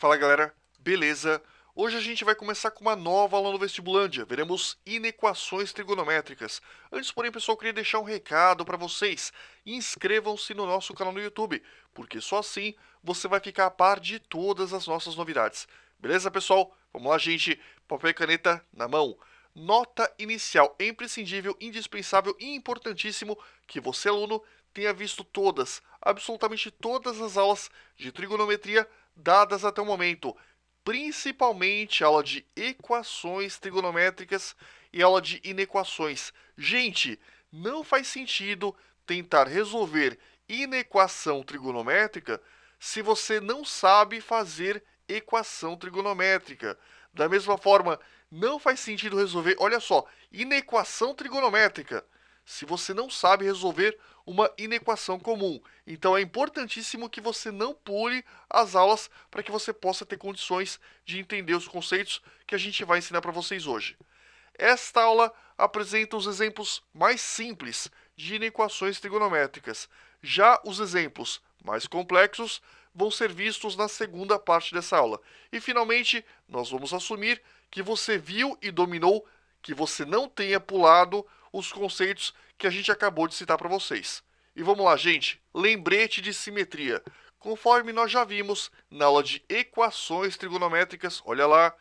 Fala galera, beleza? Hoje a gente vai começar com uma nova aula no Vestibulândia. Veremos inequações trigonométricas. Antes, porém, pessoal, eu queria deixar um recado para vocês. Inscrevam-se no nosso canal no YouTube, porque só assim você vai ficar a par de todas as nossas novidades. Beleza, pessoal? Vamos lá, gente. Papel e caneta na mão. Nota inicial, é imprescindível, indispensável e importantíssimo que você, aluno, tenha visto todas, absolutamente todas as aulas de trigonometria dadas até o momento, principalmente aula de equações trigonométricas e aula de inequações. Gente, não faz sentido tentar resolver inequação trigonométrica se você não sabe fazer equação trigonométrica. Da mesma forma, não faz sentido resolver, olha só, inequação trigonométrica se você não sabe resolver uma inequação comum. Então é importantíssimo que você não pule as aulas para que você possa ter condições de entender os conceitos que a gente vai ensinar para vocês hoje. Esta aula apresenta os exemplos mais simples de inequações trigonométricas. Já os exemplos mais complexos vão ser vistos na segunda parte dessa aula. E finalmente, nós vamos assumir que você viu e dominou, que você não tenha pulado os conceitos que a gente acabou de citar para vocês. E vamos lá, gente. Lembrete de simetria. Conforme nós já vimos na aula de equações trigonométricas, olha lá,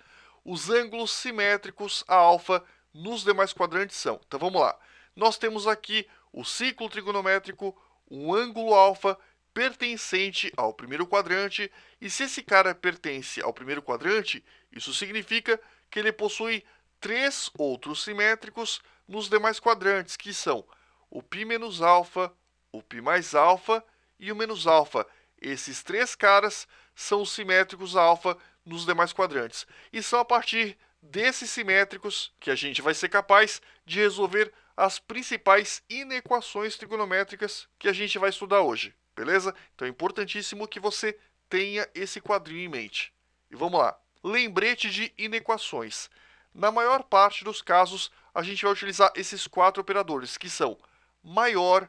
os ângulos simétricos a alfa nos demais quadrantes são. Então vamos lá. Nós temos aqui o ciclo trigonométrico, um ângulo alfa pertencente ao primeiro quadrante, e se esse cara pertence ao primeiro quadrante, isso significa que ele possui três outros simétricos nos demais quadrantes, que são o π menos alfa, o π mais alfa e o menos alfa. Esses três caras são os simétricos alfa nos demais quadrantes. E são a partir desses simétricos que a gente vai ser capaz de resolver as principais inequações trigonométricas que a gente vai estudar hoje, beleza? Então é importantíssimo que você tenha esse quadrinho em mente. E vamos lá. Lembrete de inequações. Na maior parte dos casos, a gente vai utilizar esses quatro operadores, que são maior,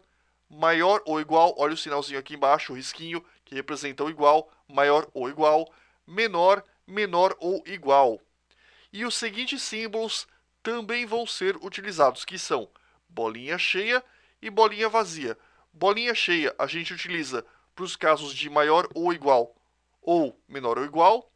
maior ou igual, olha o sinalzinho aqui embaixo, o risquinho, que representa o igual, maior ou igual, menor, menor ou igual. E os seguintes símbolos também vão ser utilizados, que são bolinha cheia e bolinha vazia. Bolinha cheia a gente utiliza para os casos de maior ou igual ou menor ou igual,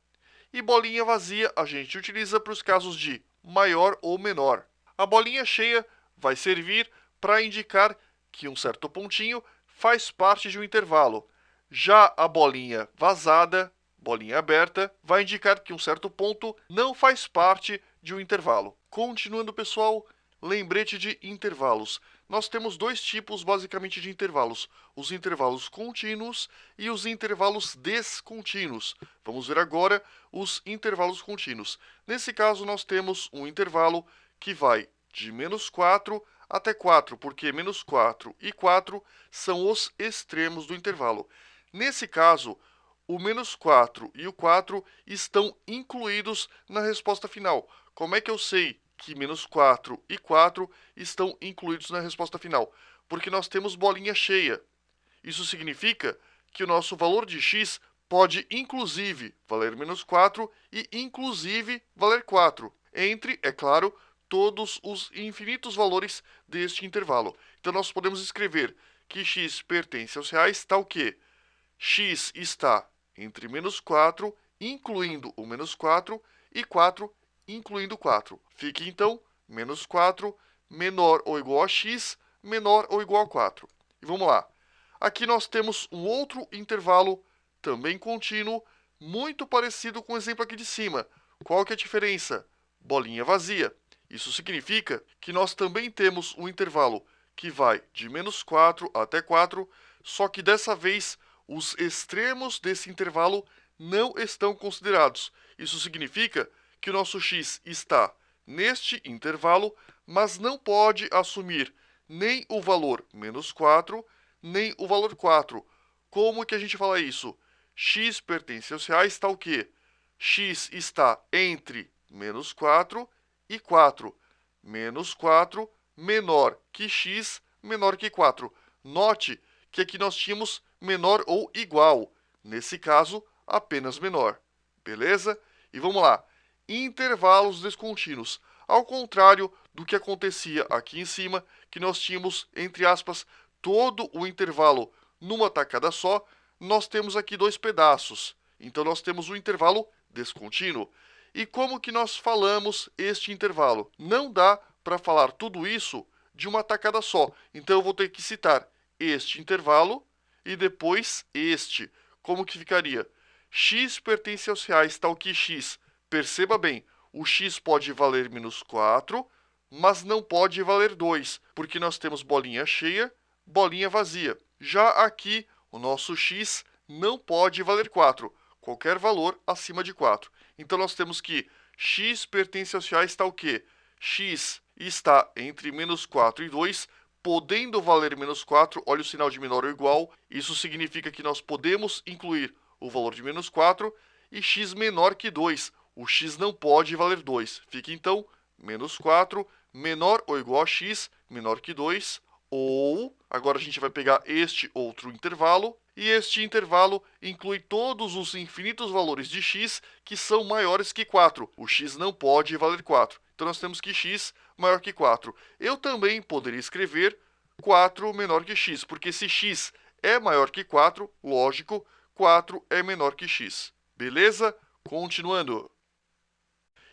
e bolinha vazia a gente utiliza para os casos de maior ou menor. A bolinha cheia vai servir para indicar que um certo pontinho faz parte de um intervalo. Já a bolinha vazada, bolinha aberta, vai indicar que um certo ponto não faz parte de um intervalo. Continuando, pessoal, lembrete de intervalos. Nós temos dois tipos, basicamente, de intervalos: os intervalos contínuos e os intervalos descontínuos. Vamos ver agora os intervalos contínuos. Nesse caso, nós temos um intervalo que vai de menos 4 até 4, porque menos 4 e 4 são os extremos do intervalo. Nesse caso, o menos 4 e o 4 estão incluídos na resposta final. Como é que eu sei que menos 4 e 4 estão incluídos na resposta final? Porque nós temos bolinha cheia. Isso significa que o nosso valor de x pode inclusive valer menos 4 e inclusive valer 4, entre, é claro, todos os infinitos valores deste intervalo. Então nós podemos escrever que x pertence aos reais tal que x está entre menos 4, incluindo o menos 4, e 4, incluindo 4. Fique, então, menos 4 menor ou igual a x, menor ou igual a 4. E vamos lá. Aqui nós temos um outro intervalo, também contínuo, muito parecido com o exemplo aqui de cima. Qual que é a diferença? Bolinha vazia. Isso significa que nós também temos um intervalo que vai de menos 4 até 4, só que dessa vez os extremos desse intervalo não estão considerados. Isso significa que o nosso x está neste intervalo, mas não pode assumir nem o valor menos 4, nem o valor 4. Como que a gente fala isso? X pertence aos reais tal que x está entre menos 4 e 4. Menos 4 menor que x, menor que 4. Note que aqui nós tínhamos menor ou igual. Nesse caso, apenas menor. beleza? E vamos lá, intervalos descontínuos. Ao contrário do que acontecia aqui em cima, que nós tínhamos, entre aspas, todo o intervalo numa tacada só, nós temos aqui dois pedaços. Então, nós temos um intervalo descontínuo. E como que nós falamos este intervalo? Não dá para falar tudo isso de uma tacada só. Então, eu vou ter que citar este intervalo e depois este. Como que ficaria? X pertence aos reais, tal que x. Perceba bem, o x pode valer menos 4, mas não pode valer 2, porque nós temos bolinha cheia, bolinha vazia. Já aqui, o nosso x não pode valer 4, qualquer valor acima de 4. Então, nós temos que x pertence aos reais, tal que x está entre menos 4 e 2, podendo valer menos 4, olha o sinal de menor ou igual, isso significa que nós podemos incluir o valor de menos 4 e x menor que 2. O x não pode valer 2. Fica então menos 4 menor ou igual a x menor que 2. Ou, agora a gente vai pegar este outro intervalo, e este intervalo inclui todos os infinitos valores de x que são maiores que 4. O x não pode valer 4. Então, nós temos que x maior que 4. Eu também poderia escrever 4 menor que x, porque se x é maior que 4, lógico, 4 é menor que x. Beleza? Continuando.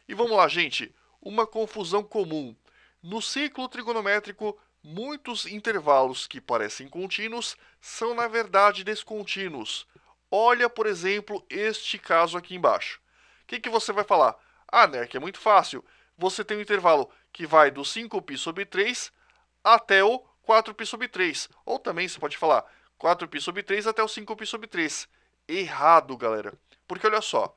E vamos lá, gente. Uma confusão comum. No ciclo trigonométrico, muitos intervalos que parecem contínuos são, na verdade, descontínuos. Olha, por exemplo, este caso aqui embaixo. O que você vai falar? Ah, né, que é muito fácil. Você tem um intervalo que vai do 5π sobre 3 até o 4π sobre 3. Ou também você pode falar 4π sobre 3 até o 5π sobre 3. Errado, galera. Porque olha só,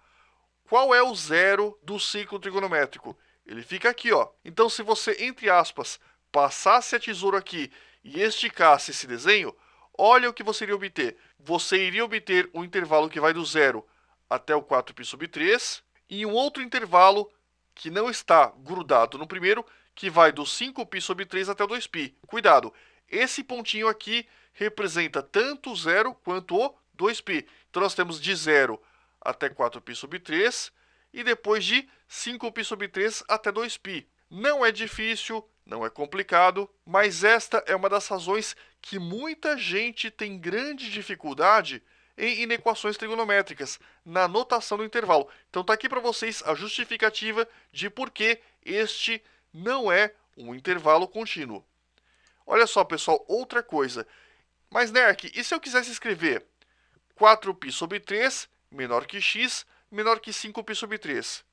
qual é o zero do ciclo trigonométrico? Ele fica aqui, ó. Então, se você, entre aspas, passasse a tesoura aqui e esticasse esse desenho, olha o que você iria obter. Você iria obter um intervalo que vai do zero até o 4π sobre 3 e um outro intervalo que não está grudado no primeiro, que vai do 5π sobre 3 até o 2π. Cuidado, esse pontinho aqui representa tanto o zero quanto o 2π. Então, nós temos de 0 até 4π sobre 3 e depois de 5π sobre 3 até 2π. Não é difícil, não é complicado, mas esta é uma das razões que muita gente tem grande dificuldade em inequações trigonométricas, na notação do intervalo. Então está aqui para vocês a justificativa de por que este não é um intervalo contínuo. Olha só, pessoal, outra coisa. Mas, Nerk, e se eu quisesse escrever 4π sobre 3 menor que x menor que 5π sobre 3?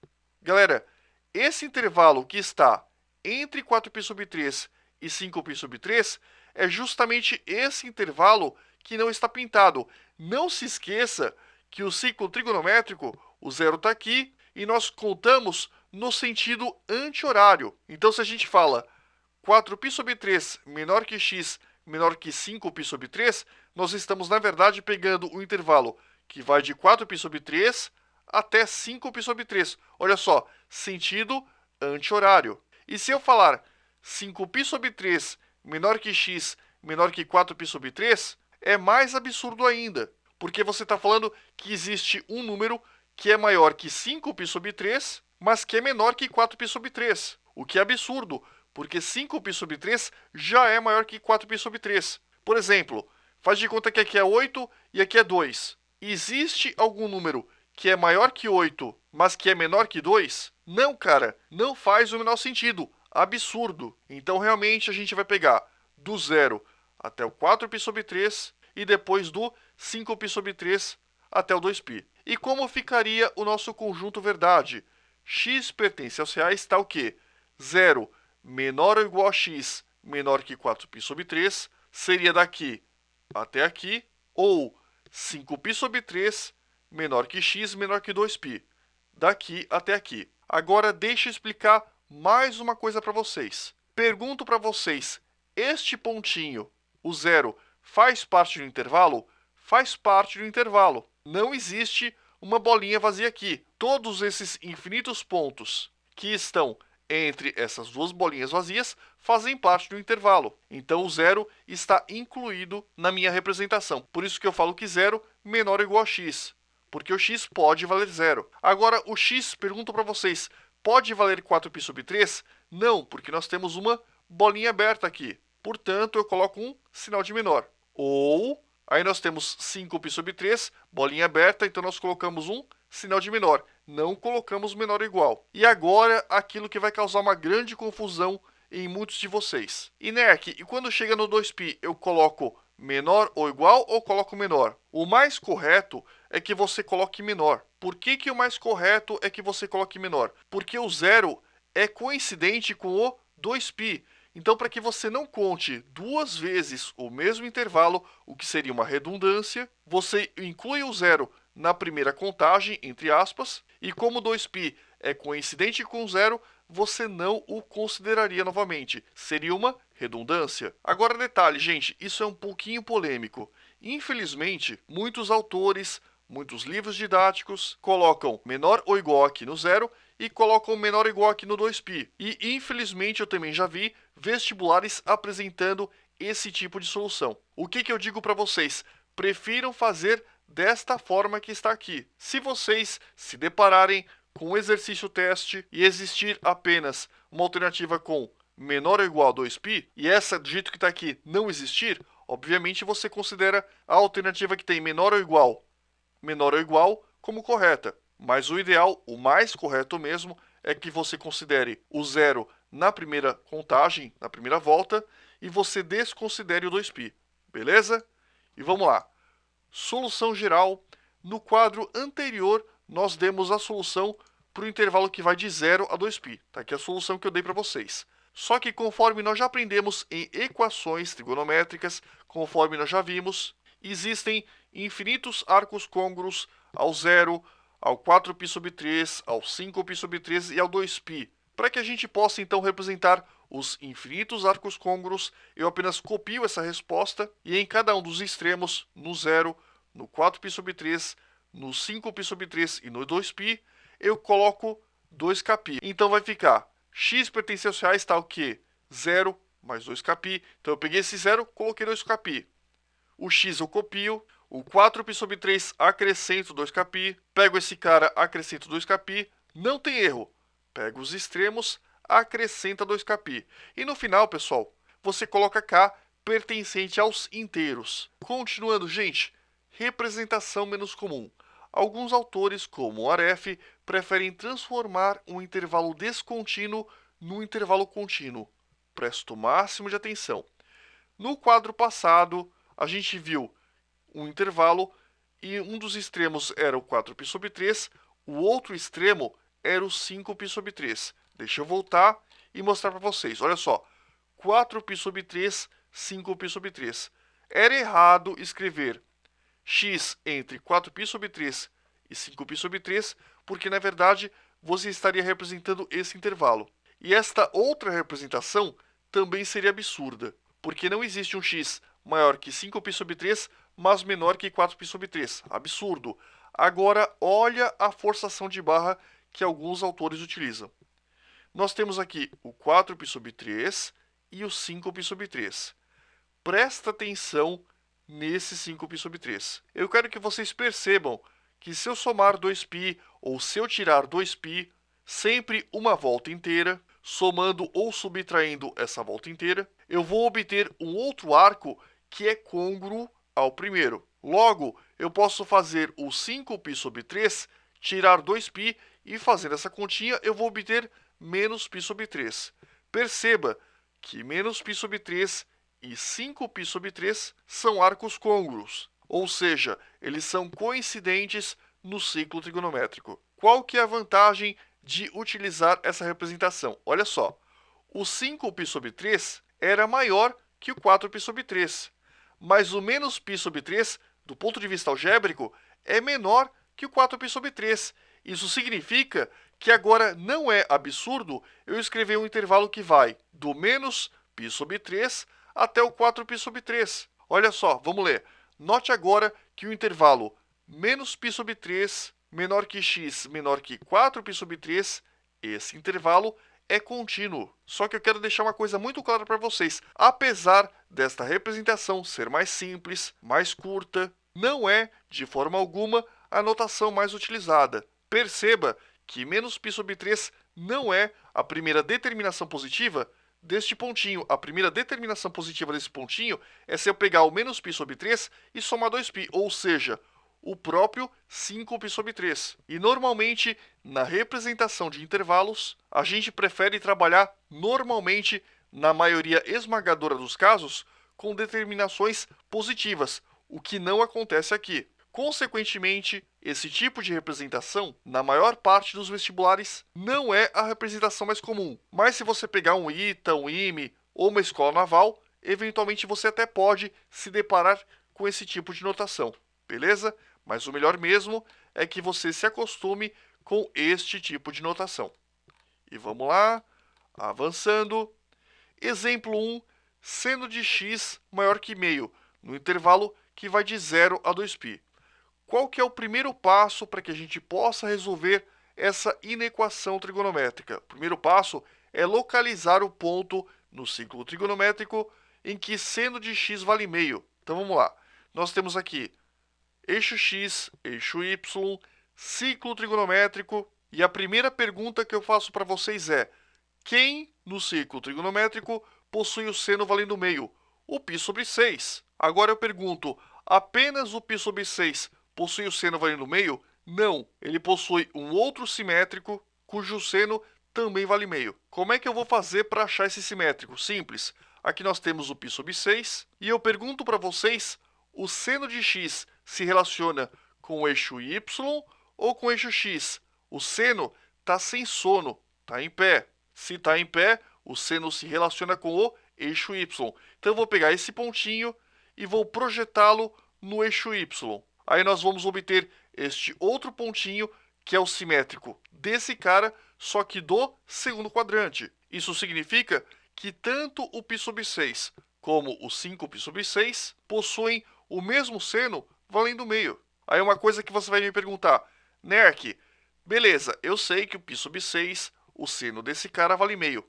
Galera, esse intervalo que está entre 4π sobre 3 e 5π sobre 3 é justamente esse intervalo que não está pintado. Não se esqueça que o ciclo trigonométrico, o zero está aqui, e nós contamos no sentido anti-horário. Então, se a gente fala 4π sobre 3 menor que x menor que 5π sobre 3, nós estamos, na verdade, pegando o intervalo que vai de 4π sobre 3 até 5π sobre 3. Olha só, sentido anti-horário. E se eu falar 5π sobre 3 menor que x menor que 4π sobre 3, é mais absurdo ainda, porque você está falando que existe um número que é maior que 5π sobre 3, mas que é menor que 4π sobre 3. O que é absurdo, porque 5π sobre 3 já é maior que 4π sobre 3. Por exemplo, faz de conta que aqui é 8 e aqui é 2. Existe algum número que é maior que 8, mas que é menor que 2? Não, cara, não faz o menor sentido. Absurdo. Então, realmente, a gente vai pegar do 0 até o 4π sobre 3 e depois do 5π sobre 3 até o 2π. E como ficaria o nosso conjunto verdade? X pertence aos reais, tal que 0 menor ou igual a x menor que 4π sobre 3 seria daqui até aqui, ou 5π sobre 3 menor que x menor que 2π, daqui até aqui. Agora, deixa eu explicar mais uma coisa para vocês. Pergunto para vocês, este pontinho, o zero, faz parte do intervalo? Faz parte do intervalo. Não existe uma bolinha vazia aqui. Todos esses infinitos pontos que estão entre essas duas bolinhas vazias fazem parte do intervalo. Então, o zero está incluído na minha representação. Por isso que eu falo que 0 menor ou igual a x. porque o x pode valer 0. Agora, o x, pergunto para vocês, pode valer 4π sobre 3? Não, porque nós temos uma bolinha aberta aqui. Portanto, eu coloco um sinal de menor. Ou, aí nós temos 5π sobre 3, bolinha aberta, então nós colocamos um sinal de menor. Não colocamos menor ou igual. E agora, aquilo que vai causar uma grande confusão em muitos de vocês. INERC, e quando chega no 2π, eu coloco menor ou igual ou coloco menor? O mais correto é que você coloque menor. Por que o mais correto é que você coloque menor? Porque o 0 é coincidente com o 2π. Então, para que você não conte duas vezes o mesmo intervalo, o que seria uma redundância, você inclui o 0 na primeira contagem, entre aspas, e como 2π é coincidente com 0, você não o consideraria novamente. Seria uma redundância. Agora, detalhe, gente, isso é um pouquinho polêmico. Infelizmente, muitos autores, muitos livros didáticos colocam menor ou igual aqui no 0 e colocam menor ou igual aqui no 2π. E, infelizmente, eu também já vi vestibulares apresentando esse tipo de solução. O que eu digo para vocês? Prefiram fazer desta forma que está aqui. Se vocês se depararem com um exercício teste e existir apenas uma alternativa com menor ou igual a 2π, e essa do jeito que está aqui não existir, obviamente você considera a alternativa que tem menor ou igual como correta. Mas o ideal, o mais correto mesmo, é que você considere o 0 na primeira contagem, na primeira volta, e você desconsidere o 2π, beleza? E vamos lá. Solução geral. No quadro anterior, nós demos a solução para o intervalo que vai de 0 a 2π. Tá aqui a solução que eu dei para vocês. Só que conforme nós já aprendemos em equações trigonométricas, conforme nós já vimos, existem infinitos arcos côngruos ao 0, ao 4π sobre 3, ao 5π sobre 3 e ao 2π. Para que a gente possa então representar os infinitos arcos côngruos, eu apenas copio essa resposta e em cada um dos extremos, no 0, no 4π sobre 3, no 5π sobre 3 e no 2π, eu coloco 2κπ. Então vai ficar x pertence aos reais está o quê? 0 mais 2κπ. Então eu peguei esse 0, coloquei 2κπ. O x eu copio, o 4π sobre 3 acrescento 2κπ, pego esse cara, acrescento 2κπ, não tem erro. Pego os extremos, acrescenta 2κπ. E no final, pessoal, você coloca k pertencente aos inteiros. Continuando, gente, representação menos comum. Alguns autores, como o Aref, preferem transformar um intervalo descontínuo num intervalo contínuo. Presto o máximo de atenção. No quadro passado, a gente viu um intervalo e um dos extremos era o 4π sobre 3, o outro extremo era o 5π sobre 3. Deixa eu voltar e mostrar para vocês. Olha só, 4π sobre 3, 5π sobre 3. Era errado escrever x entre 4π sobre 3 e 5π sobre 3, porque na verdade você estaria representando esse intervalo. E esta outra representação também seria absurda, porque não existe um x maior que 5π sobre 3, mas menor que 4π sobre 3. Absurdo. Agora, olha a forçação de barra que alguns autores utilizam. Nós temos aqui o 4π sobre 3 e o 5π sobre 3. Presta atenção nesse 5π sobre 3. Eu quero que vocês percebam que se eu somar 2π ou se eu tirar 2π, sempre uma volta inteira, somando ou subtraindo essa volta inteira, eu vou obter um outro arco que é côngruo ao primeiro. Logo, eu posso fazer o 5π sobre 3, tirar 2π e fazendo essa continha eu vou obter menos π sobre 3. Perceba que menos π sobre 3 e 5π sobre 3 são arcos côngruos, ou seja, eles são coincidentes no ciclo trigonométrico. Qual que é a vantagem de utilizar essa representação? Olha só, o 5π sobre 3 era maior que o 4π sobre 3, mas o menos π sobre 3, do ponto de vista algébrico, é menor que o 4π sobre 3. Isso significa que agora não é absurdo eu escrever um intervalo que vai do menos π sobre 3 até o 4π sobre 3. Olha só, vamos ler. Note agora que o intervalo menos π sobre 3, menor que x, menor que 4π sobre 3, esse intervalo é contínuo. Só que eu quero deixar uma coisa muito clara para vocês. Apesar desta representação ser mais simples, mais curta, não é, de forma alguma, a notação mais utilizada. Perceba que menos π sobre 3 não é a primeira determinação positiva deste pontinho. A primeira determinação positiva desse pontinho é se eu pegar o menos π sobre 3 e somar 2π, ou seja, o próprio 5π sobre 3. E normalmente, na representação de intervalos, a gente prefere trabalhar normalmente, na maioria esmagadora dos casos, com determinações positivas, o que não acontece aqui. Consequentemente, esse tipo de representação, na maior parte dos vestibulares, não é a representação mais comum. Mas se você pegar um ITA, um IME ou uma escola naval, eventualmente você até pode se deparar com esse tipo de notação, beleza? Mas o melhor mesmo é que você se acostume com este tipo de notação. E vamos lá, avançando. Exemplo 1, seno de x maior que meio, no intervalo que vai de 0 a 2π. Qual que é o primeiro passo para que a gente possa resolver essa inequação trigonométrica? O primeiro passo é localizar o ponto no círculo trigonométrico em que seno de x vale meio. Então vamos lá. Nós temos aqui eixo x, eixo y, ciclo trigonométrico. E a primeira pergunta que eu faço para vocês é: quem no círculo trigonométrico possui o seno valendo meio? O π sobre 6. Agora eu pergunto, apenas o π sobre 6 possui o seno valendo meio? Não, ele possui um outro simétrico, cujo seno também vale meio. Como é que eu vou fazer para achar esse simétrico? Simples. Aqui nós temos o π sobre 6, e eu pergunto para vocês, o seno de x se relaciona com o eixo y ou com o eixo x? O seno está sem sono, está em pé. Se está em pé, o seno se relaciona com o eixo y. Então eu vou pegar esse pontinho e vou projetá-lo no eixo y. Aí nós vamos obter este outro pontinho, que é o simétrico desse cara, só que do segundo quadrante. Isso significa que tanto o π sobre 6 como o 5π sobre 6 possuem o mesmo seno valendo meio. Aí uma coisa que você vai me perguntar, Nerk, beleza, eu sei que o π sobre 6, o seno desse cara vale meio.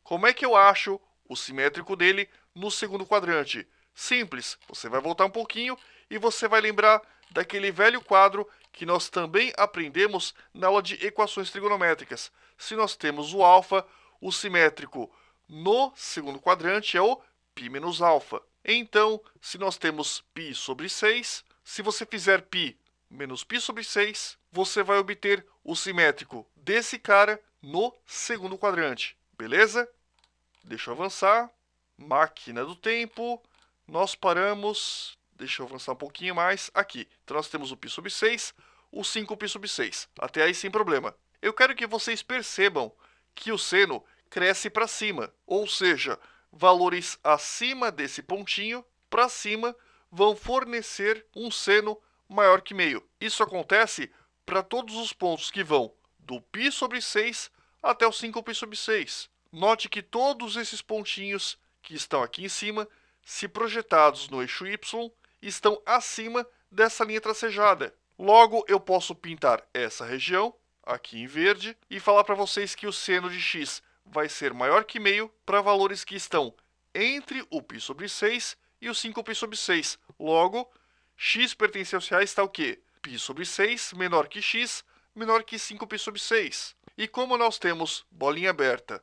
Como é que eu acho o simétrico dele no segundo quadrante? Simples, você vai voltar um pouquinho e você vai lembrar daquele velho quadro que nós também aprendemos na aula de equações trigonométricas. Se nós temos o alfa, o simétrico no segundo quadrante é o π menos alfa. Então, se nós temos π sobre 6, se você fizer π menos π sobre 6, você vai obter o simétrico desse cara no segundo quadrante, beleza? Deixa eu avançar. Máquina do tempo. Nós paramos. Deixa eu avançar um pouquinho mais. Aqui. Então nós temos o π sobre 6, o 5π sobre 6. Até aí sem problema. Eu quero que vocês percebam que o seno cresce para cima. Ou seja, valores acima desse pontinho, para cima, vão fornecer um seno maior que meio. Isso acontece para todos os pontos que vão do π sobre 6 até o 5π sobre 6. Note que todos esses pontinhos que estão aqui em cima, se projetados no eixo y, estão acima dessa linha tracejada. Logo, eu posso pintar essa região, aqui em verde, e falar para vocês que o seno de x vai ser maior que meio para valores que estão entre o π sobre 6 e o 5π sobre 6. Logo, x pertencente a está o quê? π sobre 6 menor que x, menor que 5π sobre 6. E como nós temos bolinha aberta,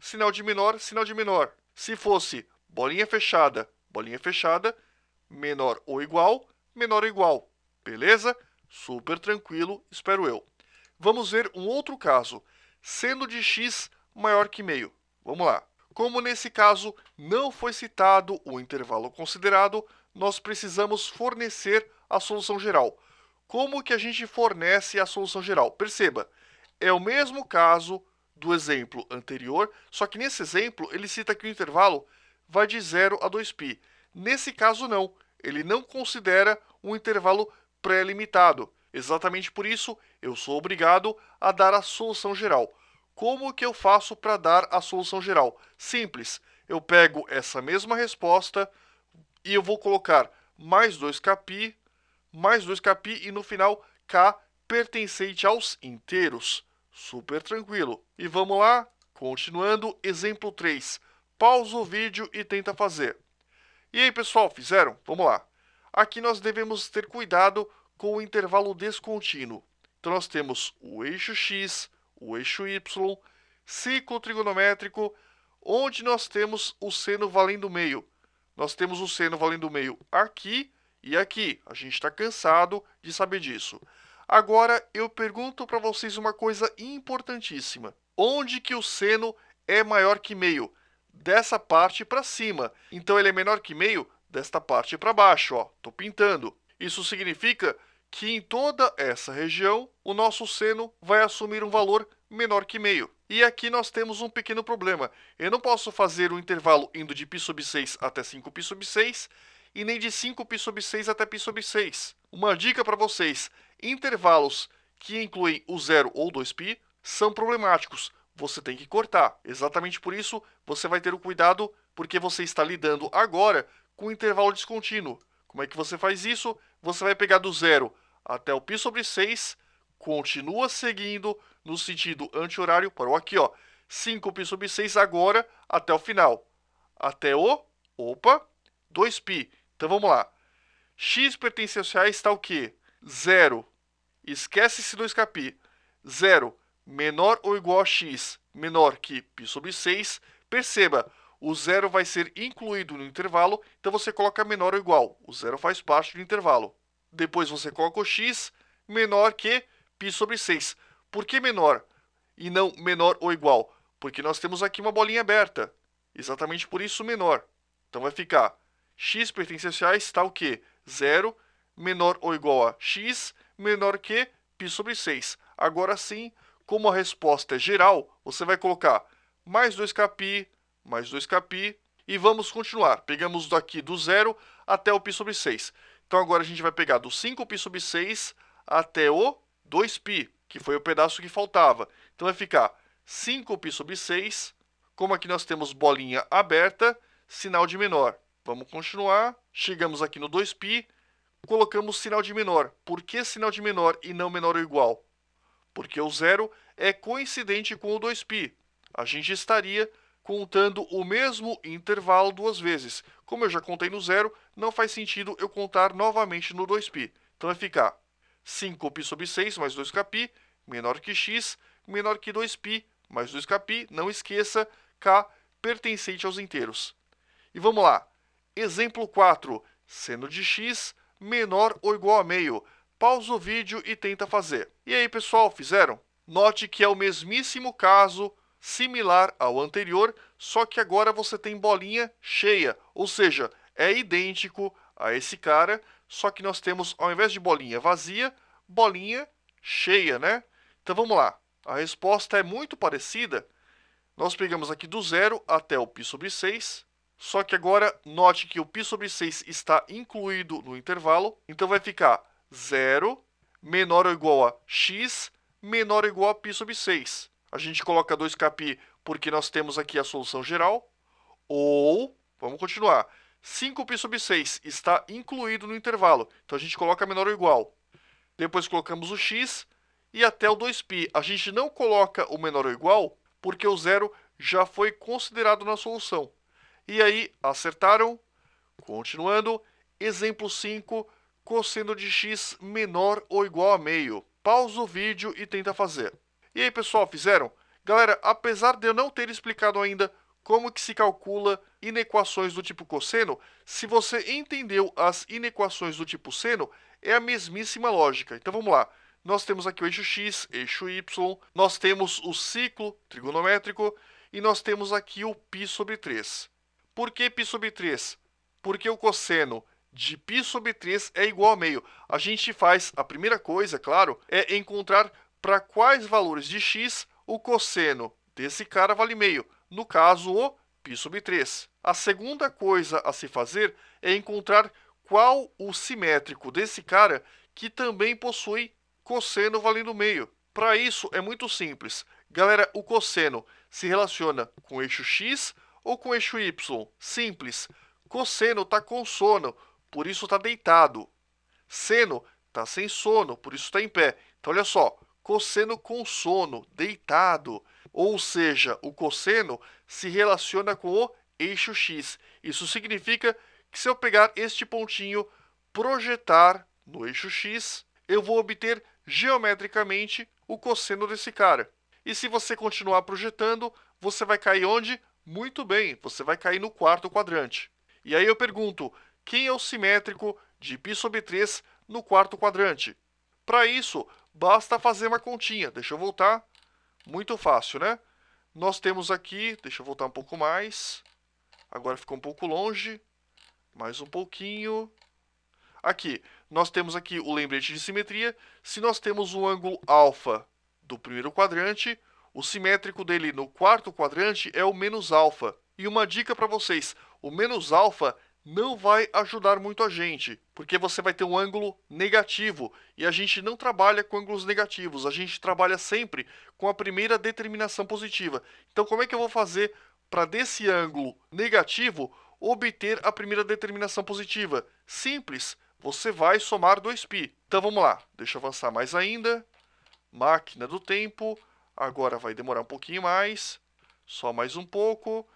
sinal de menor, sinal de menor. Se fosse bolinha fechada, menor ou igual, menor ou igual. Beleza? Super tranquilo, espero eu. Vamos ver um outro caso. Seno de x maior que meio. Vamos lá. Como nesse caso não foi citado o intervalo considerado, nós precisamos fornecer a solução geral. Como que a gente fornece a solução geral? Perceba, é o mesmo caso do exemplo anterior, só que nesse exemplo ele cita que o intervalo vai de 0 a 2π. Nesse caso não, ele não considera um intervalo pré-limitado. Exatamente por isso, eu sou obrigado a dar a solução geral. Como que eu faço para dar a solução geral? Simples, eu pego essa mesma resposta e eu vou colocar mais 2kπ, e no final k pertencente aos inteiros. Super tranquilo. E vamos lá, continuando, exemplo 3. Pausa o vídeo e tenta fazer. E aí, pessoal, fizeram? Vamos lá. Aqui nós devemos ter cuidado com o intervalo descontínuo. Então, nós temos o eixo x, o eixo y, ciclo trigonométrico, onde nós temos o seno valendo meio. Nós temos o seno valendo meio aqui e aqui. A gente está cansado de saber disso. Agora, eu pergunto para vocês uma coisa importantíssima. Onde que o seno é maior que meio? Dessa parte para cima. Então, ele é menor que meio desta parte para baixo. Estou pintando. Isso significa que em toda essa região, o nosso seno vai assumir um valor menor que meio. E aqui nós temos um pequeno problema. Eu não posso fazer o intervalo indo de π sobre 6 até 5π sobre 6 e nem de 5π sobre 6 até π sobre 6. Uma dica para vocês: intervalos que incluem o 0 ou 2π são problemáticos. Você tem que cortar. Exatamente por isso, você vai ter o cuidado, porque você está lidando agora com o intervalo descontínuo. Como é que você faz isso? Você vai pegar do 0 até o π sobre 6, continua seguindo no sentido anti-horário, parou aqui, 5π sobre 6 agora até o final. Até o, 2π. Então vamos lá. X pertencente a está o quê? 0. Esquece esse 2kπ. 0 menor ou igual a x menor que π sobre 6. Perceba, o 0 vai ser incluído no intervalo, então você coloca menor ou igual. O 0 faz parte do intervalo. Depois você coloca o x menor que π sobre 6. Por que menor e não menor ou igual? Porque nós temos aqui uma bolinha aberta. Exatamente por isso menor. Então vai ficar x pertencente a está o quê? 0 menor ou igual a x menor que π sobre 6. Agora sim, como a resposta é geral, você vai colocar mais 2kπ, mais 2kπ, e vamos continuar. Pegamos daqui do 0 até o π sobre 6. Então agora a gente vai pegar do 5π sobre 6 até o 2π, que foi o pedaço que faltava. Então vai ficar 5π sobre 6, como aqui nós temos bolinha aberta, sinal de menor. Vamos continuar, chegamos aqui no 2π, colocamos sinal de menor. Por que sinal de menor e não menor ou igual? Porque o 0 é coincidente com o 2π. A gente estaria contando o mesmo intervalo duas vezes. Como eu já contei no 0, não faz sentido eu contar novamente no 2π. Então vai ficar 5π sobre 6 mais 2kπ, menor que x, menor que 2π, mais 2kπ, não esqueça, k pertencente aos inteiros. E vamos lá. Exemplo 4. Seno de x menor ou igual a meio. Pausa o vídeo e tenta fazer. E aí, pessoal, fizeram? Note que é o mesmíssimo caso, similar ao anterior, só que agora você tem bolinha cheia, ou seja, é idêntico a esse cara, só que nós temos, ao invés de bolinha vazia, bolinha cheia, né? Então vamos lá. A resposta é muito parecida. Nós pegamos aqui do 0 até o π sobre 6, só que agora note que o π sobre 6 está incluído no intervalo, então vai ficar 0 menor ou igual a x menor ou igual a π sobre 6. A gente coloca 2kπ porque nós temos aqui a solução geral. Ou, vamos continuar, 5π sobre 6 está incluído no intervalo. Então a gente coloca menor ou igual. Depois colocamos o x e até o 2π. A gente não coloca o menor ou igual porque o 0 já foi considerado na solução. E aí, acertaram? Continuando, exemplo 5, cosseno de x menor ou igual a meio. Pausa o vídeo e tenta fazer. E aí, pessoal, fizeram? Galera, apesar de eu não ter explicado ainda como que se calcula inequações do tipo cosseno, se você entendeu as inequações do tipo seno, é a mesmíssima lógica. Então vamos lá. Nós temos aqui o eixo x, eixo y, nós temos o ciclo trigonométrico e nós temos aqui o π sobre 3. Por que π sobre 3? Porque o cosseno de π sobre 3 é igual a meio. A gente faz, a primeira coisa, claro, é encontrar para quais valores de x o cosseno desse cara vale meio. No caso, o π sobre 3. A segunda coisa a se fazer é encontrar qual o simétrico desse cara que também possui cosseno valendo meio. Para isso, é muito simples. Galera, o cosseno se relaciona com o eixo x ou com o eixo y? Simples. Cosseno está com sono, por isso está deitado. Seno está sem sono, por isso está em pé. Então, olha só, cosseno com sono, deitado. Ou seja, o cosseno se relaciona com o eixo x. Isso significa que se eu pegar este pontinho, projetar no eixo x, eu vou obter geometricamente o cosseno desse cara. E se você continuar projetando, você vai cair onde? Muito bem, você vai cair no quarto quadrante. E aí eu pergunto, quem é o simétrico de π sobre 3 no quarto quadrante? Para isso, basta fazer uma continha. Deixa eu voltar. Muito fácil, né? Nós temos aqui, deixa eu voltar um pouco mais. Agora ficou um pouco longe. Mais um pouquinho. Aqui, nós temos aqui o lembrete de simetria. Se nós temos um ângulo alfa do primeiro quadrante, o simétrico dele no quarto quadrante é o menos alfa. E uma dica para vocês, o menos alfa não vai ajudar muito a gente, porque você vai ter um ângulo negativo, e a gente não trabalha com ângulos negativos, a gente trabalha sempre com a primeira determinação positiva. Então como é que eu vou fazer para desse ângulo negativo obter a primeira determinação positiva? Simples, você vai somar 2π. Então vamos lá, deixa eu avançar mais ainda. Máquina do tempo, agora vai demorar um pouquinho mais, só mais um pouco.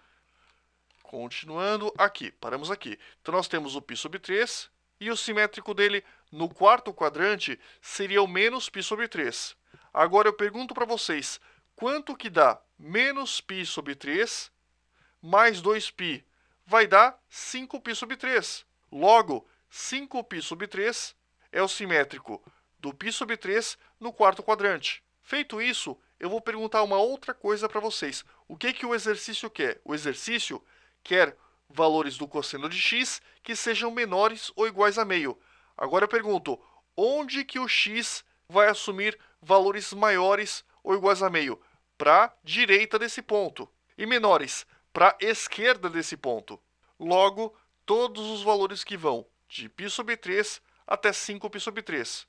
Continuando, aqui, paramos aqui. Então nós temos o π sobre 3, e o simétrico dele no quarto quadrante seria o menos π sobre 3. Agora eu pergunto para vocês, quanto que dá menos π sobre 3 mais 2π? Vai dar 5π sobre 3. Logo, 5π sobre 3 é o simétrico do π sobre 3 no quarto quadrante. Feito isso, eu vou perguntar uma outra coisa para vocês. O que o exercício quer? O exercício quer valores do cosseno de x que sejam menores ou iguais a meio. Agora eu pergunto, onde que o x vai assumir valores maiores ou iguais a meio? Para a direita desse ponto. E menores, para a esquerda desse ponto. Logo, todos os valores que vão de π sobre 3 até 5π sobre 3.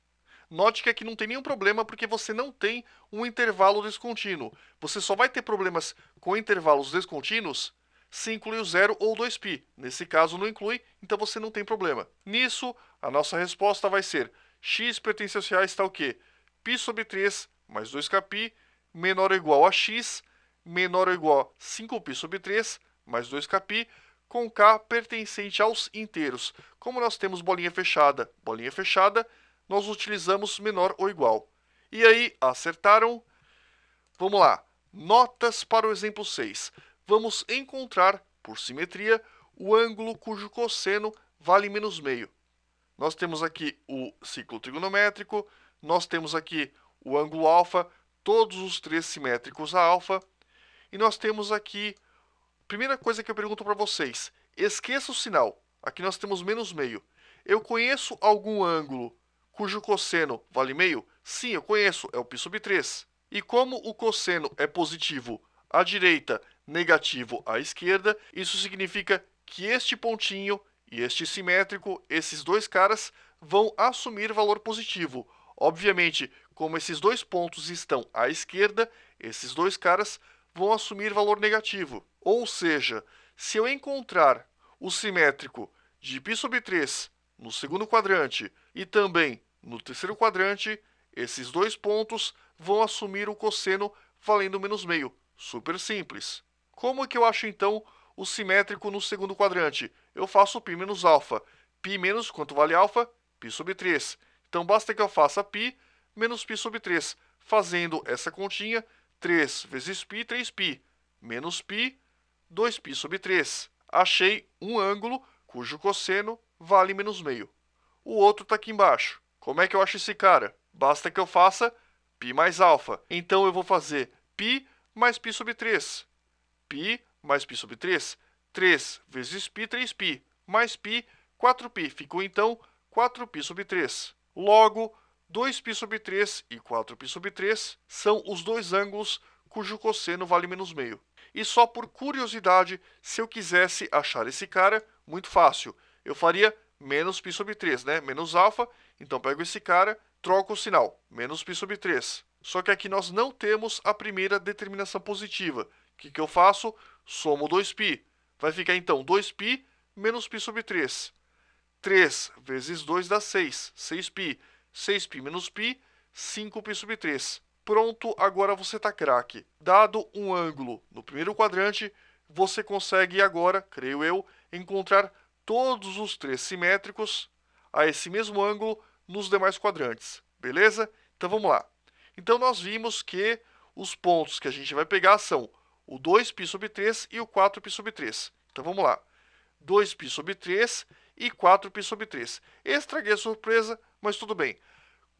Note que aqui não tem nenhum problema porque você não tem um intervalo descontínuo. Você só vai ter problemas com intervalos descontínuos se inclui o 0 ou 2π. Nesse caso não inclui, então você não tem problema. Nisso, a nossa resposta vai ser x pertence aos reais está o quê? π sobre 3 mais 2kπ menor ou igual a x menor ou igual a 5π sobre 3 mais 2kπ com k pertencente aos inteiros. Como nós temos bolinha fechada, nós utilizamos menor ou igual. E aí, acertaram? Vamos lá. Notas para o exemplo 6. Vamos encontrar, por simetria, o ângulo cujo cosseno vale menos meio. Nós temos aqui o ciclo trigonométrico, nós temos aqui o ângulo alfa, todos os três simétricos a alfa, e nós temos aqui, primeira coisa que eu pergunto para vocês, esqueça o sinal, aqui nós temos menos meio. Eu conheço algum ângulo cujo cosseno vale meio? Sim, eu conheço, é o π sobre 3. E como o cosseno é positivo à direita, negativo à esquerda, isso significa que este pontinho e este simétrico, esses dois caras, vão assumir valor positivo. Obviamente, como esses dois pontos estão à esquerda, esses dois caras vão assumir valor negativo. Ou seja, se eu encontrar o simétrico de π sobre 3 no segundo quadrante e também no terceiro quadrante, esses dois pontos vão assumir o cosseno valendo menos meio. Super simples. Como que eu acho então o simétrico no segundo quadrante? Eu faço π menos alfa. Π menos quanto vale alfa? π sobre 3. Então basta que eu faça π menos π sobre 3. Fazendo essa continha, 3 vezes π, 3π. Menos π, 2π sobre 3. Achei um ângulo cujo cosseno vale menos meio. O outro está aqui embaixo. Como é que eu acho esse cara? Basta que eu faça π mais alfa. Então eu vou fazer π mais π sobre 3. π mais π sobre 3, 3 vezes π, 3π, mais π, 4π. Ficou então 4π sobre 3. Logo, 2π sobre 3 e 4π sobre 3 são os dois ângulos cujo cosseno vale menos meio. E só por curiosidade, se eu quisesse achar esse cara, muito fácil. Eu faria menos π sobre 3, né? Menos alfa, então pego esse cara, troco o sinal, menos π sobre 3. Só que aqui nós não temos a primeira determinação positiva. O que eu faço? Somo 2π. Vai ficar então 2π menos π sobre 3. 3 vezes 2 dá 6. 6π. 6π menos π, 5π sobre 3. Pronto, agora você está craque. Dado um ângulo no primeiro quadrante, você consegue agora, creio eu, encontrar todos os três simétricos a esse mesmo ângulo nos demais quadrantes, beleza? Então vamos lá. Então nós vimos que os pontos que a gente vai pegar são o 2π sobre 3 e o 4π sobre 3. Então vamos lá. 2π sobre 3 e 4π sobre 3. Estraguei a surpresa, mas tudo bem.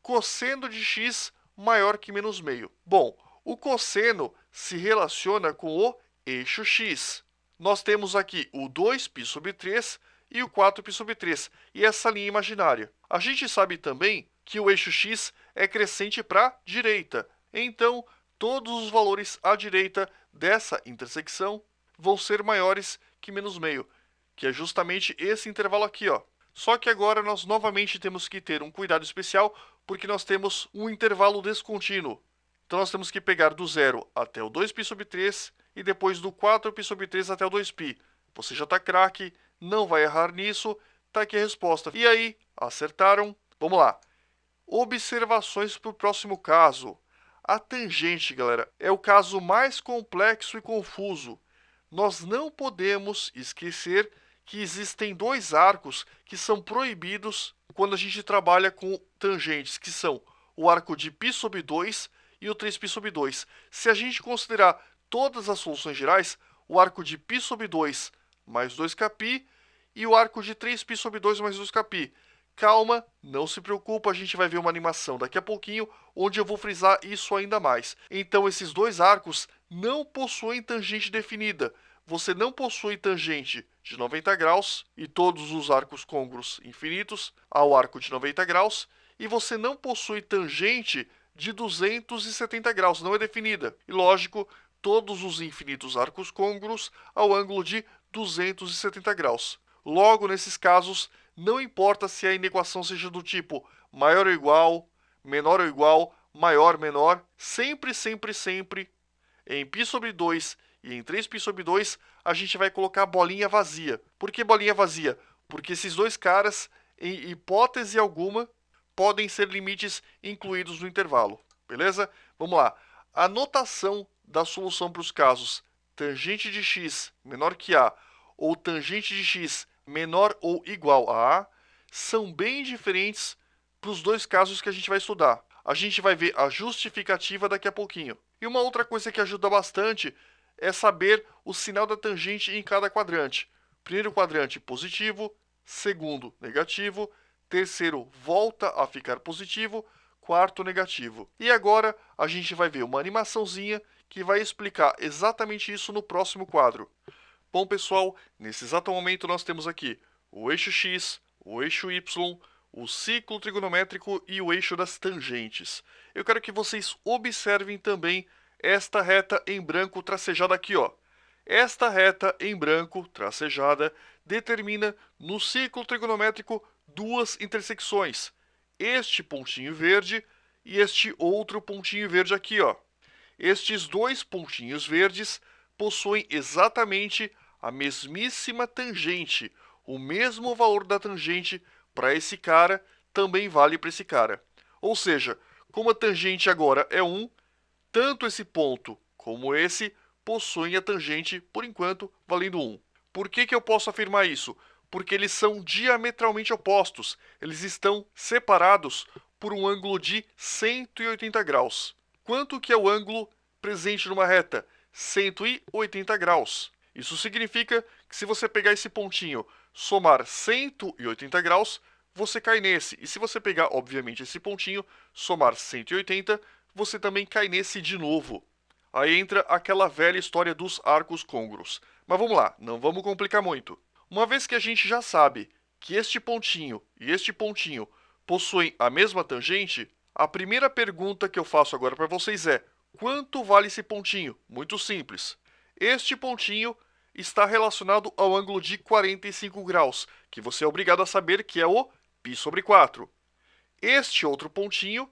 Cosseno de x maior que menos meio. Bom, o cosseno se relaciona com o eixo x. Nós temos aqui o 2π sobre 3 e o 4π sobre 3, e essa linha imaginária. A gente sabe também que o eixo x é crescente para a direita, então todos os valores à direita dessa intersecção vão ser maiores que menos meio, que é justamente esse intervalo aqui, ó. Só que agora nós novamente temos que ter um cuidado especial, porque nós temos um intervalo descontínuo. Então nós temos que pegar do 0 até o 2π sobre 3 e depois do 4π sobre 3 até o 2π. Você já está craque, não vai errar nisso, tá aqui a resposta. E aí, acertaram? Vamos lá. Observações para o próximo caso. A tangente, galera, é o caso mais complexo e confuso. Nós não podemos esquecer que existem dois arcos que são proibidos quando a gente trabalha com tangentes, que são o arco de π sobre 2 e o 3π sobre 2. Se a gente considerar todas as soluções gerais, o arco de π sobre 2 mais 2kπ e o arco de 3π sobre 2 mais 2kπ. Calma, não se preocupa, a gente vai ver uma animação daqui a pouquinho, onde eu vou frisar isso ainda mais. Então, esses dois arcos não possuem tangente definida. Você não possui tangente de 90 graus e todos os arcos côngruos infinitos ao arco de 90 graus, e você não possui tangente de 270 graus, não é definida. E lógico, todos os infinitos arcos côngruos ao ângulo de 270 graus. Logo, nesses casos, não importa se a inequação seja do tipo maior ou igual, menor ou igual, maior, menor, sempre, em π sobre 2 e em 3π sobre 2, a gente vai colocar bolinha vazia. Por que bolinha vazia? Porque esses dois caras, em hipótese alguma, podem ser limites incluídos no intervalo, beleza? Vamos lá. A notação da solução para os casos tangente de x menor que a ou tangente de x menor ou igual a A, são bem diferentes para os dois casos que a gente vai estudar. A gente vai ver a justificativa daqui a pouquinho. E uma outra coisa que ajuda bastante é saber o sinal da tangente em cada quadrante. Primeiro quadrante positivo, segundo negativo, terceiro volta a ficar positivo, quarto negativo. E agora a gente vai ver uma animaçãozinha que vai explicar exatamente isso no próximo quadro. Bom, pessoal, nesse exato momento nós temos aqui o eixo x, o eixo y, o ciclo trigonométrico e o eixo das tangentes. Eu quero que vocês observem também esta reta em branco tracejada aqui, ó. Esta reta em branco tracejada determina no ciclo trigonométrico duas intersecções. Este pontinho verde e este outro pontinho verde aqui, ó. Estes dois pontinhos verdes possuem exatamente a mesmíssima tangente. O mesmo valor da tangente para esse cara também vale para esse cara. Ou seja, como a tangente agora é 1, tanto esse ponto como esse possuem a tangente, por enquanto, valendo 1. Por que eu posso afirmar isso? Porque eles são diametralmente opostos. Eles estão separados por um ângulo de 180 graus. Quanto que é o ângulo presente numa reta? 180 graus. Isso significa que se você pegar esse pontinho, somar 180 graus, você cai nesse. E se você pegar, obviamente, esse pontinho, somar 180, você também cai nesse de novo. Aí entra aquela velha história dos arcos côngruos. Mas vamos lá, não vamos complicar muito. Uma vez que a gente já sabe que este pontinho e este pontinho possuem a mesma tangente, a primeira pergunta que eu faço agora para vocês é: quanto vale esse pontinho? Muito simples. Este pontinho está relacionado ao ângulo de 45 graus, que você é obrigado a saber que é o π sobre 4. Este outro pontinho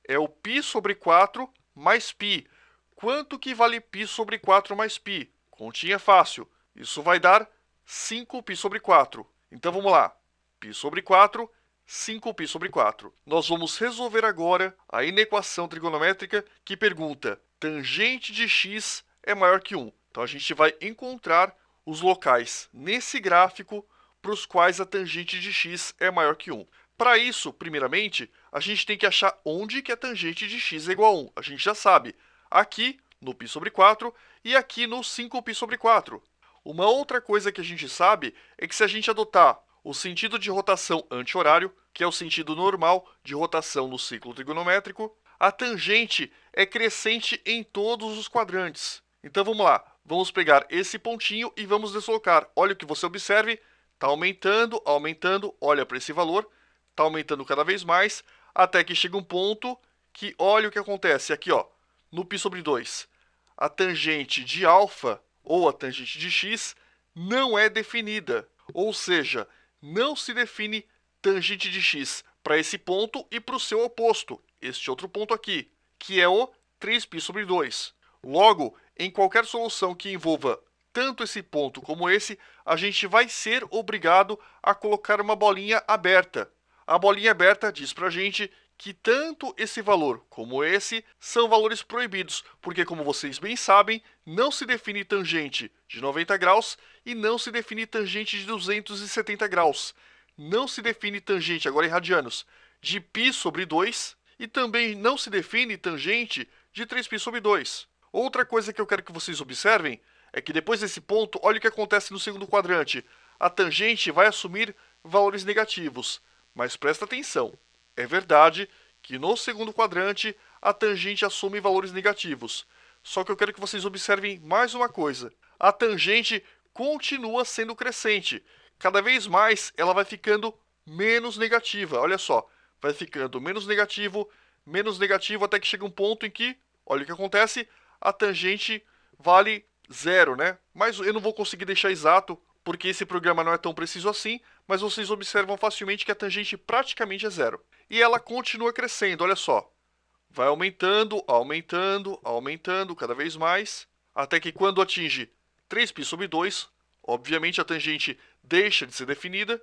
é o π sobre 4 mais π. Quanto que vale π sobre 4 mais π? Continha fácil. Isso vai dar 5π sobre 4. Então vamos lá. π sobre 4, 5π sobre 4. Nós vamos resolver agora a inequação trigonométrica que pergunta: tangente de x é maior que 1. Então a gente vai encontrar os locais nesse gráfico para os quais a tangente de x é maior que 1. Para isso, primeiramente, a gente tem que achar onde que a tangente de x é igual a 1. A gente já sabe, aqui no π sobre 4 e aqui no 5π sobre 4. Uma outra coisa que a gente sabe é que se a gente adotar o sentido de rotação anti-horário, que é o sentido normal de rotação no ciclo trigonométrico, a tangente é crescente em todos os quadrantes. Então vamos lá, vamos pegar esse pontinho e vamos deslocar. Olha o que você observe, está aumentando, aumentando, olha para esse valor, está aumentando cada vez mais, até que chega um ponto que olha o que acontece aqui, ó, no π sobre 2. A tangente de alfa, ou a tangente de x, não é definida, ou seja, não se define tangente de x para esse ponto e para o seu oposto, este outro ponto aqui, que é o 3π sobre 2. Logo, em qualquer solução que envolva tanto esse ponto como esse, a gente vai ser obrigado a colocar uma bolinha aberta. A bolinha aberta diz para a gente que tanto esse valor como esse são valores proibidos, porque, como vocês bem sabem, não se define tangente de 90 graus e não se define tangente de 270 graus. Não se define tangente, agora em radianos, de π sobre 2 e também não se define tangente de 3π sobre 2. Outra coisa que eu quero que vocês observem é que depois desse ponto, olha o que acontece no segundo quadrante. A tangente vai assumir valores negativos, mas presta atenção. É verdade que no segundo quadrante a tangente assume valores negativos. Só que eu quero que vocês observem mais uma coisa. A tangente continua sendo crescente. Cada vez mais ela vai ficando menos negativa. Olha só, vai ficando menos negativo, até que chega um ponto em que, olha o que acontece, a tangente vale zero, né? Mas eu não vou conseguir deixar exato, porque esse programa não é tão preciso assim, mas vocês observam facilmente que a tangente praticamente é zero. E ela continua crescendo, olha só. Vai aumentando, aumentando, aumentando cada vez mais, até que quando atinge 3π sobre 2, obviamente a tangente deixa de ser definida,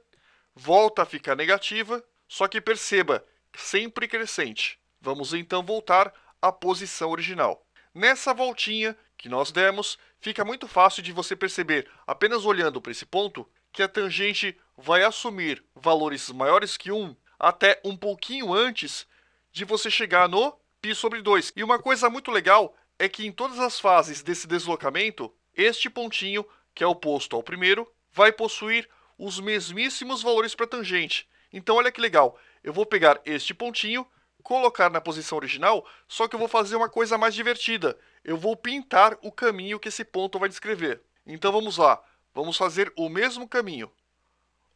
volta a ficar negativa, só que perceba, sempre crescente. Vamos então voltar à posição original. Nessa voltinha que nós demos, fica muito fácil de você perceber, apenas olhando para esse ponto, que a tangente vai assumir valores maiores que 1 até um pouquinho antes de você chegar no π sobre 2. E uma coisa muito legal é que em todas as fases desse deslocamento, este pontinho, que é oposto ao primeiro, vai possuir os mesmíssimos valores para a tangente. Então olha que legal, eu vou pegar este pontinho, colocar na posição original, só que eu vou fazer uma coisa mais divertida. Eu vou pintar o caminho que esse ponto vai descrever. Então vamos lá, vamos fazer o mesmo caminho.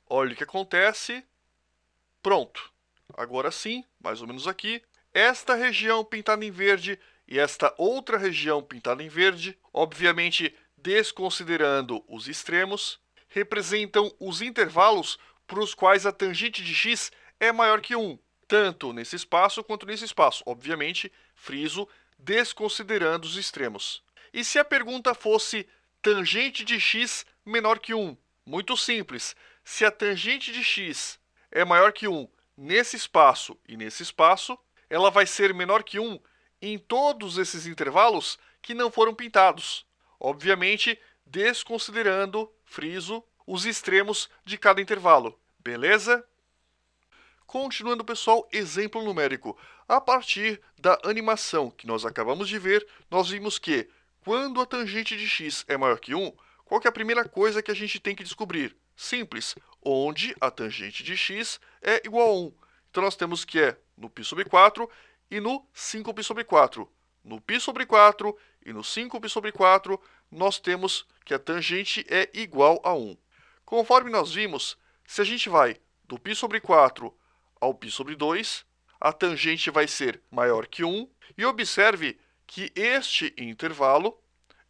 Olha o que acontece. Pronto. Agora sim, mais ou menos aqui, esta região pintada em verde e esta outra região pintada em verde, obviamente desconsiderando os extremos, representam os intervalos para os quais a tangente de x é maior que 1, tanto nesse espaço quanto nesse espaço. Obviamente, friso, desconsiderando os extremos. E se a pergunta fosse tangente de x menor que 1? Muito simples. Se a tangente de x é maior que 1 nesse espaço e nesse espaço, ela vai ser menor que 1 em todos esses intervalos que não foram pintados. Obviamente, desconsiderando, friso, os extremos de cada intervalo. Beleza? Continuando, pessoal, exemplo numérico. A partir da animação que nós acabamos de ver, nós vimos que, quando a tangente de x é maior que 1, qual que é a primeira coisa que a gente tem que descobrir? Simples, onde a tangente de x é igual a 1. Então, nós temos que é no π sobre 4 e no 5π sobre 4. No π sobre 4 e no 5π sobre 4, nós temos que a tangente é igual a 1. Conforme nós vimos, se a gente vai do π sobre 4 ao π sobre 2, a tangente vai ser maior que 1. E observe que este intervalo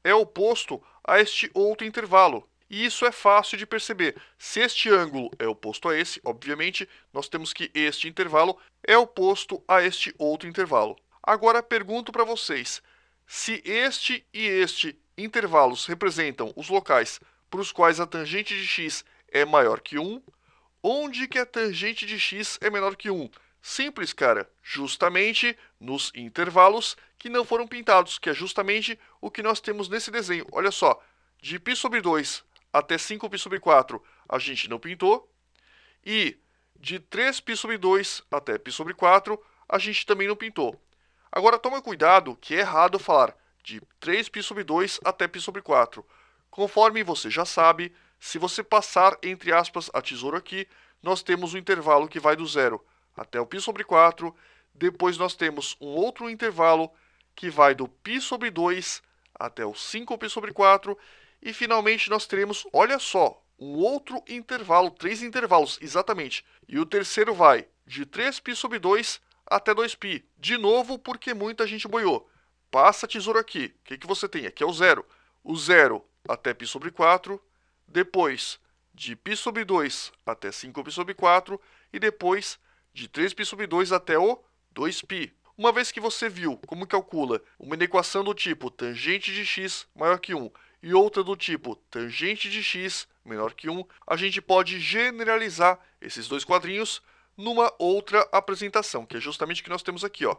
é oposto a este outro intervalo. E isso é fácil de perceber. Se este ângulo é oposto a esse, obviamente, nós temos que este intervalo é oposto a este outro intervalo. Agora, pergunto para vocês, se este e este intervalos representam os locais para os quais a tangente de x é maior que 1, onde que a tangente de x é menor que 1? Simples, cara, justamente nos intervalos que não foram pintados, que é justamente o que nós temos nesse desenho. Olha só, de π sobre 2 até 5π sobre 4 a gente não pintou, e De 3π sobre 2 até π sobre 4, a gente também não pintou. Agora toma cuidado que é errado falar de 3π sobre 2 até π sobre 4. Conforme você já sabe, se você passar entre aspas a tesoura aqui, nós temos um intervalo que vai do 0 até o π sobre 4, depois nós temos um outro intervalo que vai do π sobre 2 até o 5π sobre 4, e finalmente nós teremos, olha só, um outro intervalo, 3 intervalos, exatamente. E o terceiro vai de 3π sobre 2 até 2π. De novo, porque muita gente boiou. Passa a tesoura aqui. O que você tem? Aqui é o 0. O 0 até π sobre 4, depois de π sobre 2 até 5π sobre 4, e depois de 3π sobre 2 até o 2π. Uma vez que você viu como calcula uma inequação do tipo tangente de x maior que 1 e outra do tipo tangente de x menor que 1, a gente pode generalizar esses dois quadrinhos numa outra apresentação, que é justamente o que nós temos aqui, ó.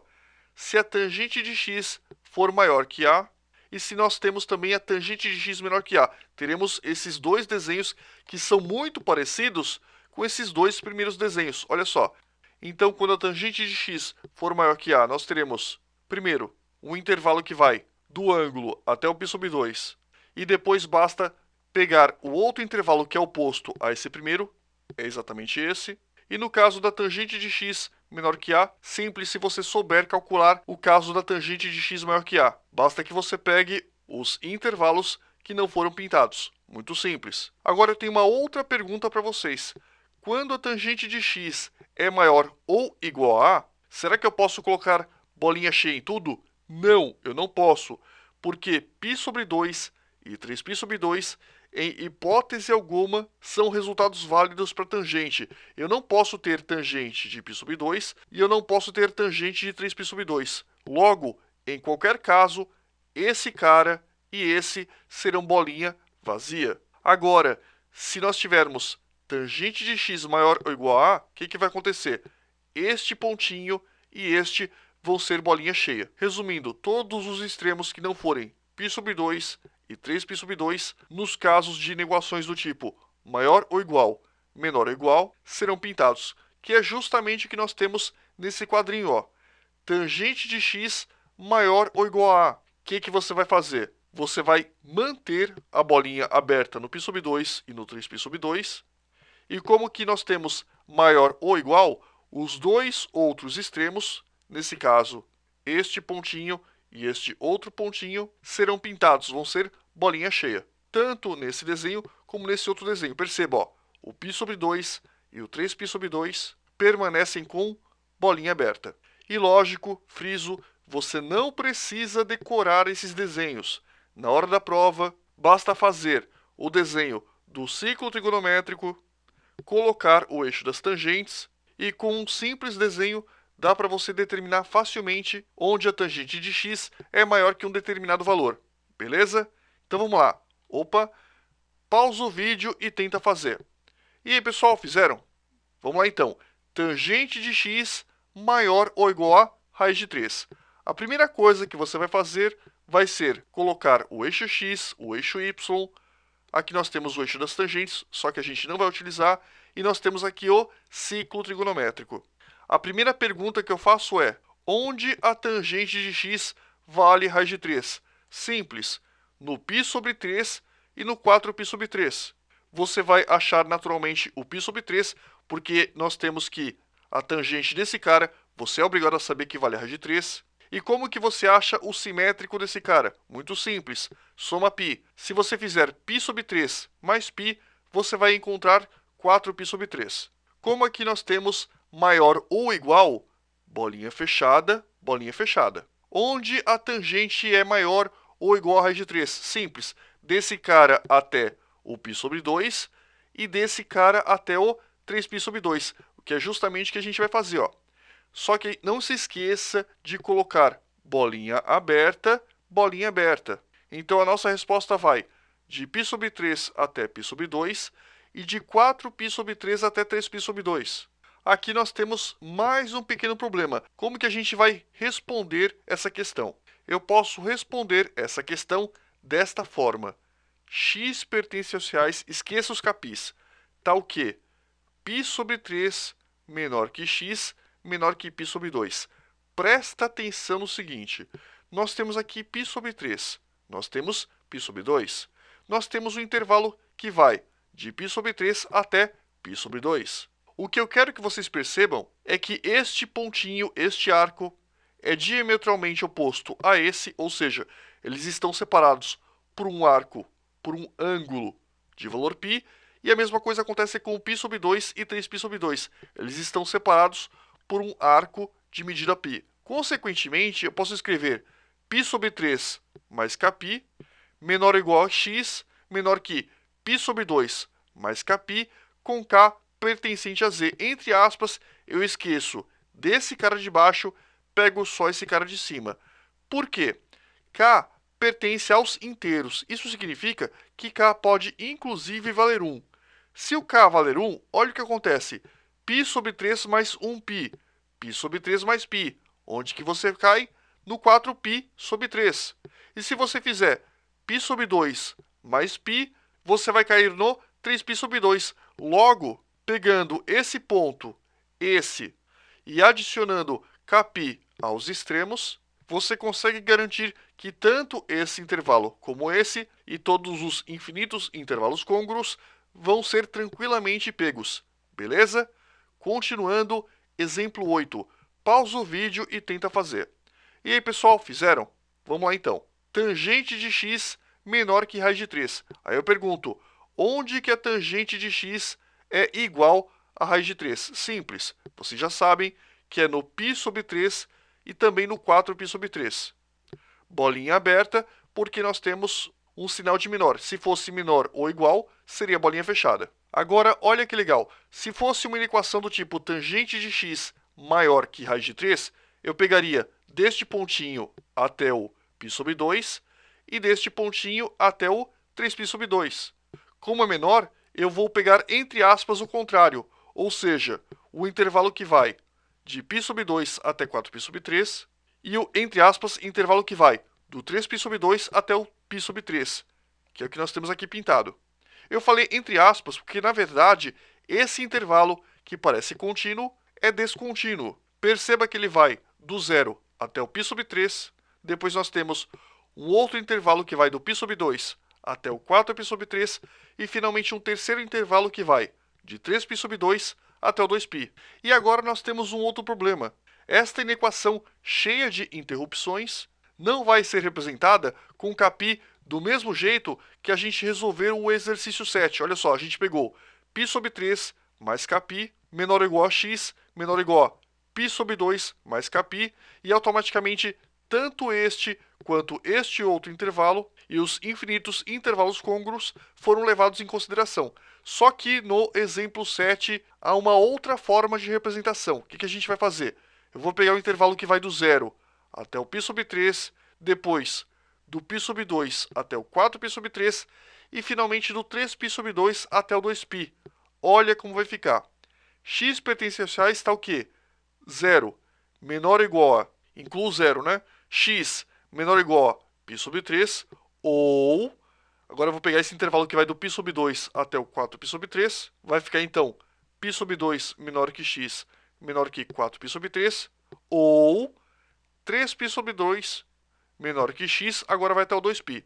Se a tangente de x for maior que a, e se nós temos também a tangente de x menor que a, teremos esses dois desenhos que são muito parecidos com esses dois primeiros desenhos. Olha só. Então, quando a tangente de x for maior que a, nós teremos, primeiro, um intervalo que vai do ângulo até o π sobre 2, e depois basta pegar o outro intervalo que é oposto a esse primeiro, é exatamente esse. E no caso da tangente de x menor que a, simples se você souber calcular o caso da tangente de x maior que a. Basta que você pegue os intervalos que não foram pintados. Muito simples. Agora eu tenho uma outra pergunta para vocês. Quando a tangente de x é maior ou igual a, será que eu posso colocar bolinha cheia em tudo? Não, eu não posso, porque π sobre 2 e 3π sobre 2, em hipótese alguma, são resultados válidos para tangente. Eu não posso ter tangente de π sobre 2 e eu não posso ter tangente de 3π sobre 2. Logo, em qualquer caso, esse cara e esse serão bolinha vazia. Agora, se nós tivermos tangente de x maior ou igual a, o que vai acontecer? Este pontinho e este vão ser bolinha cheia. Resumindo, todos os extremos que não forem π sobre 2 e 3π sobre 2, nos casos de inequações do tipo maior ou igual, menor ou igual, serão pintados, que é justamente o que nós temos nesse quadrinho, ó. Tangente de x maior ou igual a. O que você vai fazer? Você vai manter a bolinha aberta no π sobre 2 e no 3π sobre 2, e como que nós temos maior ou igual, os dois outros extremos, nesse caso, este pontinho e este outro pontinho, serão pintados, vão ser bolinha cheia. Tanto nesse desenho como nesse outro desenho. Perceba, ó, o π sobre 2 e o 3π sobre 2 permanecem com bolinha aberta. E lógico, friso, você não precisa decorar esses desenhos. Na hora da prova, basta fazer o desenho do ciclo trigonométrico, colocar o eixo das tangentes, e com um simples desenho dá para você determinar facilmente onde a tangente de x é maior que um determinado valor. Beleza? Então vamos lá. Opa, pausa o vídeo e tenta fazer. E aí, pessoal, fizeram? Vamos lá então. Tangente de x maior ou igual a raiz de 3. A primeira coisa que você vai fazer vai ser colocar o eixo x, o eixo y. Aqui nós temos o eixo das tangentes, só que a gente não vai utilizar. E nós temos aqui o ciclo trigonométrico. A primeira pergunta que eu faço é: onde a tangente de x vale raiz de 3? Simples, no π sobre 3 e no 4π sobre 3. Você vai achar naturalmente o π sobre 3, porque nós temos que a tangente desse cara, você é obrigado a saber que vale a raiz de 3. E como que você acha o simétrico desse cara? Muito simples, soma π. Se você fizer π sobre 3 mais π, você vai encontrar 4π sobre 3. Como aqui nós temos maior ou igual, bolinha fechada, bolinha fechada. Onde a tangente é maior ou igual a raiz de 3? Simples, desse cara até o π sobre 2 e desse cara até o 3π sobre 2, o que é justamente o que a gente vai fazer, ó. Só que não se esqueça de colocar bolinha aberta, bolinha aberta. Então a nossa resposta vai de π sobre 3 até π sobre 2 e de 4π sobre 3 até 3π sobre 2. Aqui nós temos mais um pequeno problema. Como que a gente vai responder essa questão? Eu posso responder essa questão desta forma. X pertence aos reais, esqueça os capis. Tá o quê? π sobre 3 menor que x menor que π sobre 2. Presta atenção no seguinte, nós temos aqui π sobre 3, nós temos π sobre 2, nós temos um intervalo que vai de π sobre 3 até π sobre 2. O que eu quero que vocês percebam é que este pontinho, este arco, é diametralmente oposto a esse, ou seja, eles estão separados por um arco, por um ângulo de valor π, e a mesma coisa acontece com π sobre 2 e 3π sobre 2. Eles estão separados por um arco de medida π. Consequentemente, eu posso escrever π sobre 3 mais kπ menor ou igual a x menor que π sobre 2 mais kπ com k pertencente a z. Entre aspas, eu esqueço desse cara de baixo, pego só esse cara de cima. Por quê? K pertence aos inteiros. Isso significa que k pode inclusive valer 1. Se o k valer 1, olha o que acontece. π sobre 3 mais 1π. π sobre 3 mais π. Onde que você cai? No 4π sobre 3. E se você fizer π sobre 2 mais π, você vai cair no 3π sobre 2. Logo, pegando esse ponto, esse, e adicionando kπ aos extremos, você consegue garantir que tanto esse intervalo como esse e todos os infinitos intervalos côngruos vão ser tranquilamente pegos. Beleza? Continuando, exemplo 8. Pausa o vídeo e tenta fazer. E aí, pessoal, fizeram? Vamos lá então. Tangente de x menor que raiz de 3. Aí eu pergunto, onde que a tangente de x é igual a raiz de 3? Simples. Vocês já sabem que é no π sobre 3 e também no 4π sobre 3. Bolinha aberta, porque nós temos um sinal de menor. Se fosse menor ou igual, seria bolinha fechada. Agora, olha que legal. Se fosse uma equação do tipo tangente de x maior que raiz de 3, eu pegaria deste pontinho até o π sobre 2 e deste pontinho até o 3π sobre 2. Como é menor, eu vou pegar entre aspas o contrário, ou seja, o intervalo que vai de π sobre 2 até 4π sobre 3 e o, entre aspas, intervalo que vai do 3π sobre 2 até o π sobre 3, que é o que nós temos aqui pintado. Eu falei entre aspas porque, na verdade, esse intervalo, que parece contínuo, é descontínuo. Perceba que ele vai do 0 até o π sobre 3, depois nós temos um outro intervalo que vai do π sobre 2 até o 4π sobre 3, e finalmente um terceiro intervalo que vai de 3π sobre 2 até o 2π. E agora nós temos um outro problema. Esta inequação cheia de interrupções não vai ser representada com kπ do mesmo jeito que a gente resolveu o exercício 7. Olha só, a gente pegou π sobre 3 mais kπ menor ou igual a x menor ou igual a π sobre 2 mais kπ, e automaticamente tanto este quanto este outro intervalo e os infinitos intervalos côngruos foram levados em consideração. Só que no exemplo 7 há uma outra forma de representação. O que a gente vai fazer? Eu vou pegar o intervalo que vai do 0 até o π sobre 3, depois do π sobre 2 até o 4π sobre 3 e finalmente do 3π sobre 2 até o 2π. Olha como vai ficar. X pertencial está o quê? 0 menor ou igual a, incluo 0, né? X menor ou igual a π sobre 3, ou, agora eu vou pegar esse intervalo que vai do π sobre 2 até o 4π sobre 3, vai ficar então π sobre 2 menor que x menor que 4π sobre 3, ou 3π sobre 2 menor que x, agora vai até o 2π,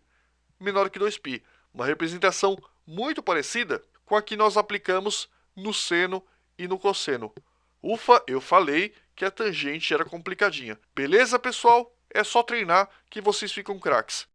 menor que 2π. Uma representação muito parecida com a que nós aplicamos no seno e no cosseno. Ufa, eu falei que a tangente era complicadinha. Beleza, pessoal? É só treinar que vocês ficam craques.